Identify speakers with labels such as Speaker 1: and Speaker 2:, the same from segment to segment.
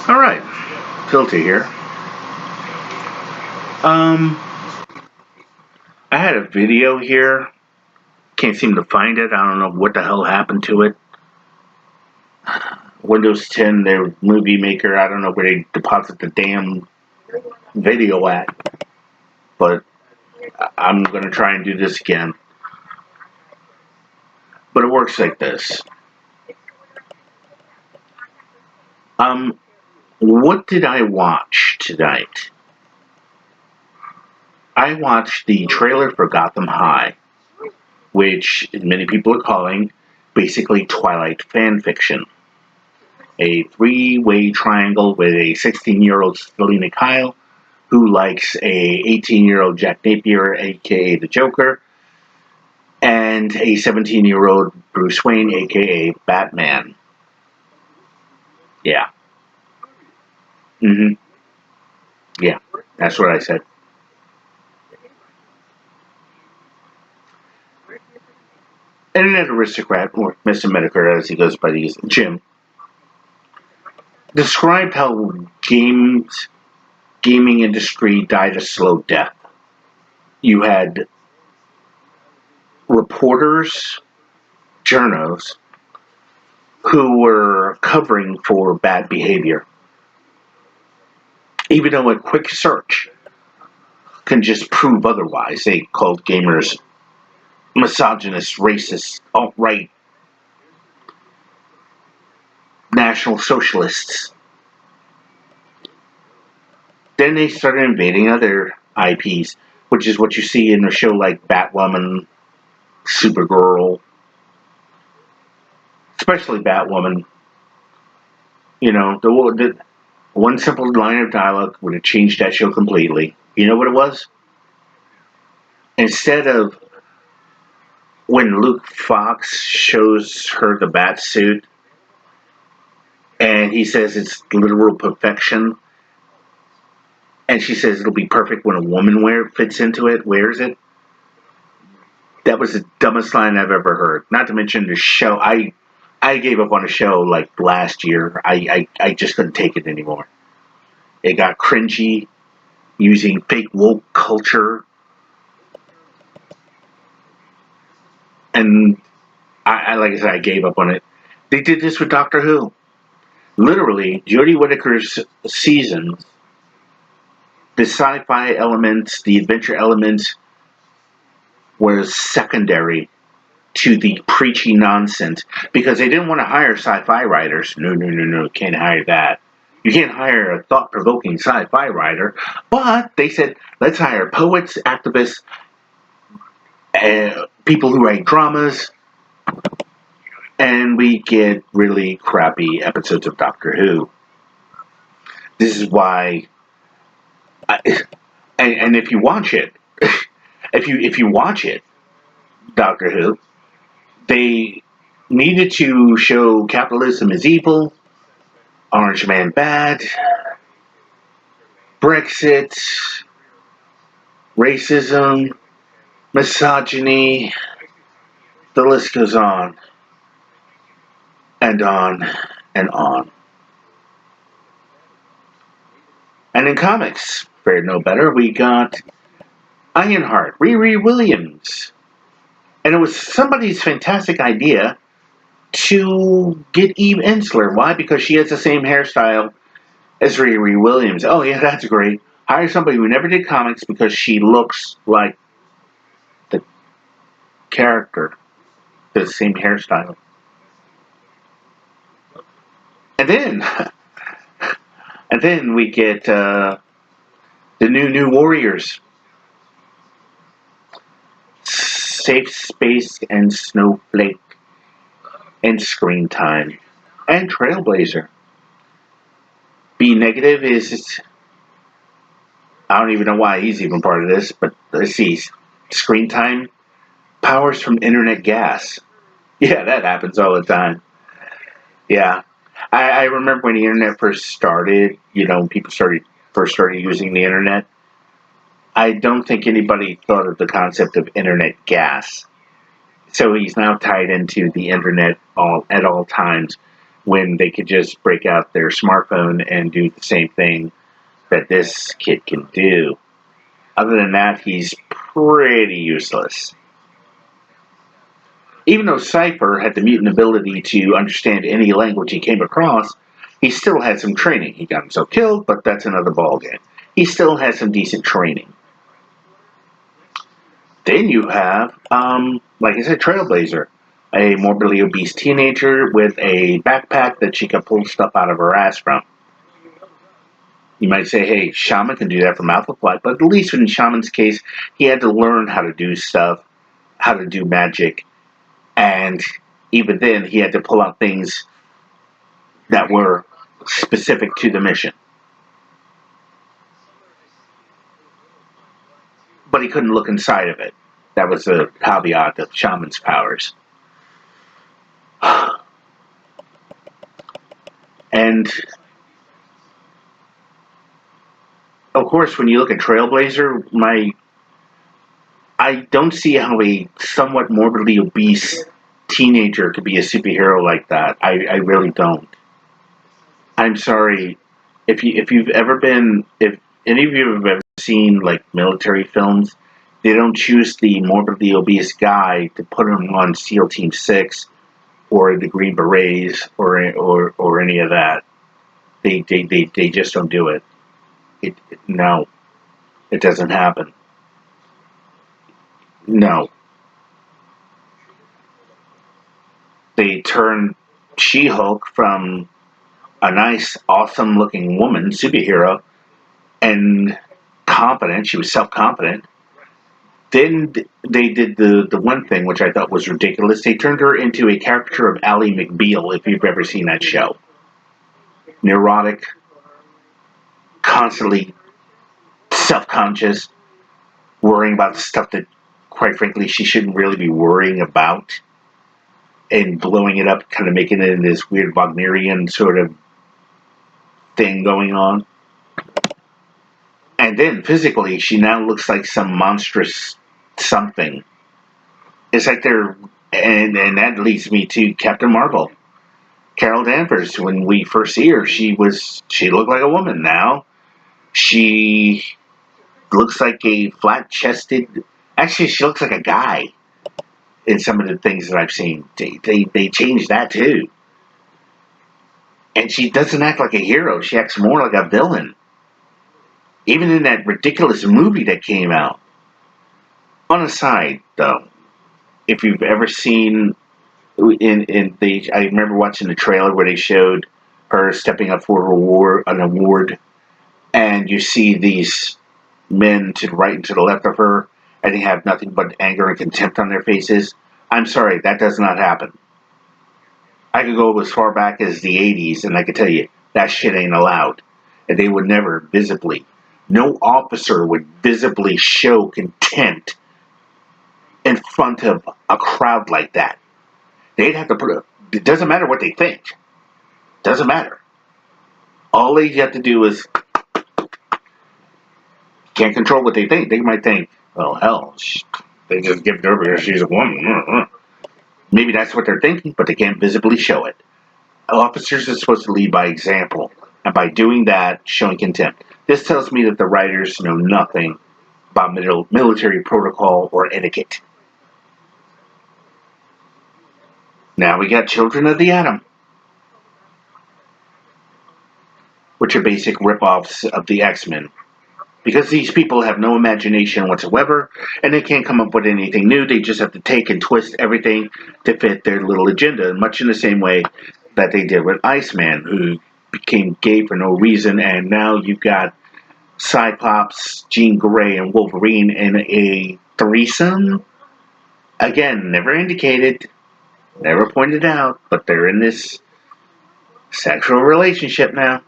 Speaker 1: All right, Filter here. Um, I had a video here. Can't seem to find it. I don't know what the hell happened to it. Windows 10, their movie maker. I don't know where they deposit the damn video at. But I'm gonna try and do this again. But it works like this. Um, what did I watch tonight? I watched the trailer for Gotham High, which many people are calling basically Twilight fan fiction. A three-way triangle with a 16-year-old Selena Kyle who likes a 18-year-old Jack Napier, aka the Joker, and a 17-year-old Bruce Wayne, aka Batman. Yeah. Mm-hmm. Yeah. That's what I said. Internet aristocrat, or Mr. Medicare as he goes by these, Jim, described how gaming industry died a slow death. You had reporters, journos, who were covering for bad behavior. Even though a quick search can just prove otherwise. They called gamers misogynist, racist, alt-right, national socialists. Then they started invading other IPs, which is what you see in a show like Batwoman, Supergirl, especially Batwoman. You know, the one simple line of dialogue would have changed that show completely. You know what it was? Instead of when Luke Fox shows her the bat suit and he says it's literal perfection, and she says it'll be perfect when a woman fits into it, wears it. That was the dumbest line I've ever heard. Not to mention the show. I gave up on a show like last year. I just couldn't take it anymore. It got cringy, using fake woke culture, and I like I said, I gave up on it. They did this with Doctor Who. Literally, Jodie Whittaker's seasons, the sci-fi elements, the adventure elements, were secondary to the preachy nonsense because they didn't want to hire sci-fi writers. No, no, no, no, can't hire that. You can't hire a thought-provoking sci-fi writer. But they said, let's hire poets, activists, people who write dramas, and we get really crappy episodes of Doctor Who. This is why, and if you watch it, if you watch it, Doctor Who, they needed to show capitalism is evil, Orange Man bad, Brexit, racism, misogyny, the list goes on and on and on. And in comics, fared no better. We got Ironheart, Riri Williams. And it was somebody's fantastic idea to get Eve Ensler. Why? Because she has the same hairstyle as Riri Williams. Oh, yeah, that's great. Hire somebody who never did comics because she looks like the character, the same hairstyle. And then, and then we get the new Warriors, Safe Space and Snowflake, and Screen Time, and Trailblazer. B negative is, I don't even know why he's even part of this, but let's see. Screen Time powers from internet gas. Yeah, that happens all the time. Yeah. I remember when the internet first started, people first started using the internet. I don't think anybody thought of the concept of internet gas. So he's now tied into the internet at all times when they could just break out their smartphone and do the same thing that this kid can do. Other than that, he's pretty useless. Even though Cypher had the mutant ability to understand any language he came across, he still had some training. He got himself killed, but that's another ballgame. He still has some decent training. Then you have, like I said, Trailblazer, a morbidly obese teenager with a backpack that she can pull stuff out of her ass from. You might say, hey, Shaman can do that from Alpha Flight, but at least in Shaman's case, he had to learn how to do stuff, how to do magic, and even then, he had to pull out things that were specific to the mission. But he couldn't look inside of it. That was the caveat of Shaman's powers. And of course, when you look at Trailblazer, I don't see how a somewhat morbidly obese teenager could be a superhero like that. I really don't. I'm sorry if any of you have ever seen like military films, they don't choose the morbidly obese guy to put him on SEAL Team 6 or the Green Berets or any of that. They just don't do it. No, it doesn't happen. No, they turn She-Hulk from a nice, awesome-looking woman superhero and confident. She was self-confident. Then they did the one thing which I thought was ridiculous. They turned her into a caricature of Ally McBeal, if you've ever seen that show. Neurotic, constantly self-conscious, worrying about stuff that, quite frankly, she shouldn't really be worrying about, and blowing it up, kind of making it in this weird Wagnerian sort of thing going on. And then physically, she now looks like some monstrous something. It's like they're, and that leads me to Captain Marvel, Carol Danvers. When we first see her, she looked like a woman. Now she looks like a flat-chested. Actually, she looks like a guy in some of the things that I've seen. They changed that too, and she doesn't act like a hero. She acts more like a villain. Even in that ridiculous movie that came out. On a side, though, if you've ever seen I remember watching the trailer where they showed her stepping up for an award, and you see these men to the right and to the left of her, and they have nothing but anger and contempt on their faces. I'm sorry, that does not happen. I could go as far back as the 80s, and I could tell you that shit ain't allowed, and they would never visibly. No officer would visibly show contempt in front of a crowd like that. They'd have to it doesn't matter what they think. Doesn't matter. All they have to do is can't control what they think. They might think, oh hell, they just give it over here. She's a woman. Maybe that's what they're thinking, but they can't visibly show it. Officers are supposed to lead by example, and by doing that, showing contempt. This tells me that the writers know nothing about military protocol or etiquette. Now we got Children of the Atom, which are basic rip-offs of the X-Men. Because these people have no imagination whatsoever, and they can't come up with anything new, they just have to take and twist everything to fit their little agenda, much in the same way that they did with Iceman, who became gay for no reason, and now you've got Cyclops, Jean Grey, and Wolverine in a threesome. Again, never indicated, never pointed out, but they're in this sexual relationship now.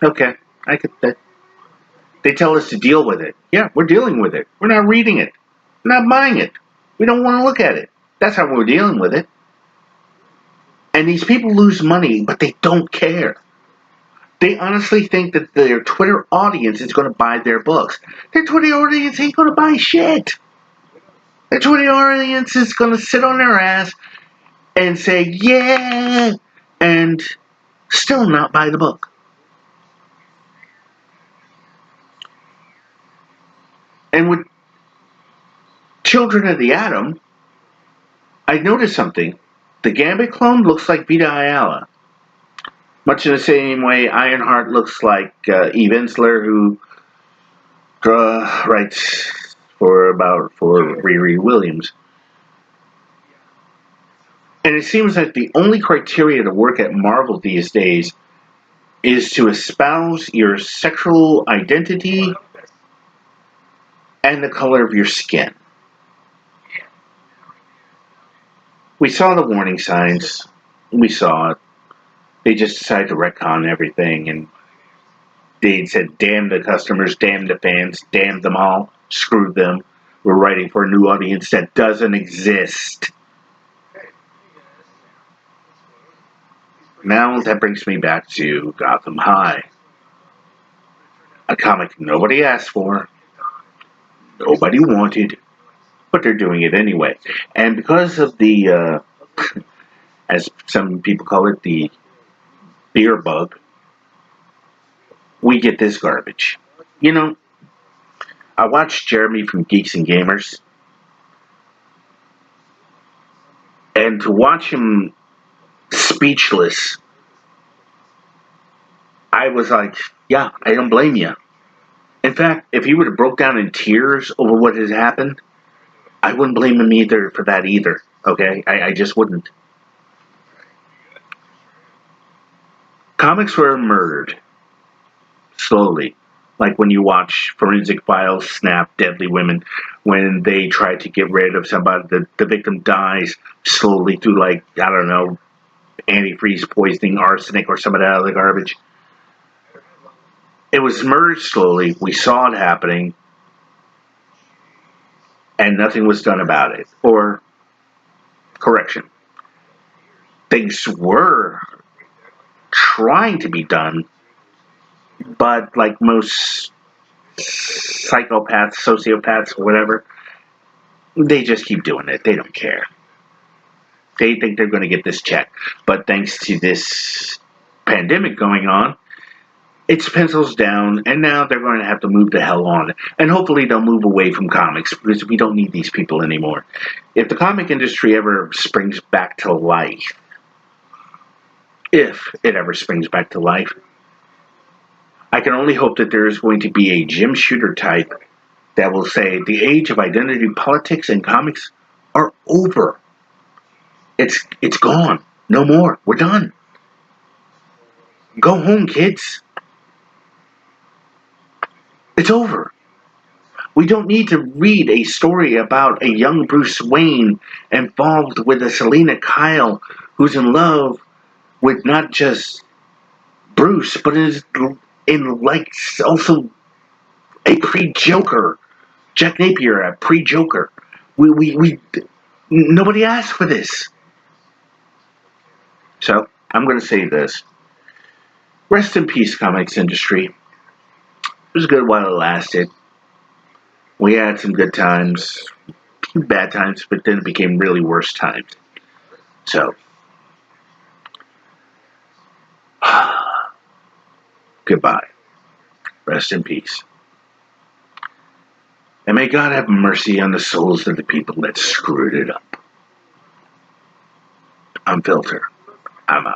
Speaker 1: Okay, I could. They tell us to deal with it. Yeah, we're dealing with it. We're not reading it. We're not buying it. We don't want to look at it. That's how we're dealing with it. And these people lose money, but they don't care. They honestly think that their Twitter audience is going to buy their books. Their Twitter audience ain't going to buy shit. Their Twitter audience is going to sit on their ass and say, yeah, and still not buy the book. And with Children of the Atom, I noticed something. The Gambit clone looks like Vita Ayala. Much in the same way Ironheart looks like Eve Ensler, who writes for Riri Williams. And it seems like the only criteria to work at Marvel these days is to espouse your sexual identity and the color of your skin. We saw the warning signs. We saw it. They just decided to retcon everything, and they said, damn the customers, damn the fans, damn them all, screw them. We're writing for a new audience that doesn't exist. Now that brings me back to Gotham High. A comic nobody asked for, nobody wanted, but they're doing it anyway. And because of the, as some people call it, the beer bug, we get this garbage. You know, I watched Jeremy from Geeks and Gamers, and to watch him speechless, I was like, yeah, I don't blame you. In fact, if he would have broke down in tears over what has happened, I wouldn't blame him either for that either. Okay, I just wouldn't. Comics were murdered slowly, like when you watch Forensic Files, Snap, Deadly Women, when they try to get rid of somebody, the victim dies slowly through, like, I don't know, antifreeze poisoning, arsenic, or some of that other garbage. It was murdered slowly. We saw it happening, and nothing was done about it. Or, correction, things were trying to be done, but like most psychopaths, sociopaths, whatever, they just keep doing it. They don't care. They think they're going to get this check. But thanks to this pandemic going on, it's pencils down, and now they're going to have to move the hell on. And hopefully they'll move away from comics, because we don't need these people anymore. If the comic industry ever springs back to life, if it ever springs back to life, I can only hope that there is going to be a Jim Shooter type that will say the age of identity politics and comics are over. It's gone. No more. We're done. Go home, kids. It's over. We don't need to read a story about a young Bruce Wayne involved with a Selena Kyle who's in love with not just Bruce, but is in like also a pre-Joker. Jack Napier, a pre-Joker. We nobody asked for this. So I'm going to say this. Rest in peace, comics industry. It was good while it lasted. We had some good times, bad times, but then it became really worse times. So, goodbye. Rest in peace. And may God have mercy on the souls of the people that screwed it up. I'm Filter. I'm out.